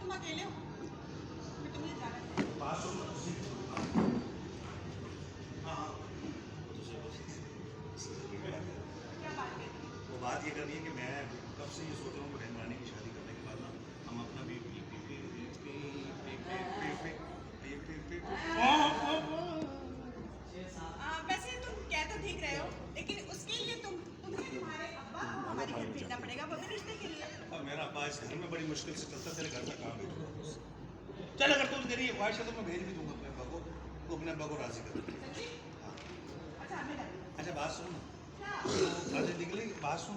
तुम अकेले हो, मैं तुम्हें जाना है। बात सुन। हाँ हाँ, क्या बात है? वो बात ये करनी है कि मैं कब से ये सोच रहा हूँ कि बहन रानी की शादी करने के बाद ना हम अपना वैसे तुम कह तो ठीक रहे हो, लेकिन उसके लिए तुम्हें तुम्हारे अब्बा को हमारे घर भेजना पड़ेगा, वो भी रिश्ते के लिए। अब मेरा अब्बा इस घर में बड़ी मुश्किल से चलता, तेरे घर का काम भेजूंगा। चल अगर तुम तेरी ख्वाहिश है तो मैं भेज भी दूंगा अपने अब्बा को, वो अपने अब्बा को राजी कर दूंगा। सच्ची? हाँ। अच्छा हमें लगे। अच्छा बात सुन, क्या? अरे निकली बात सुन।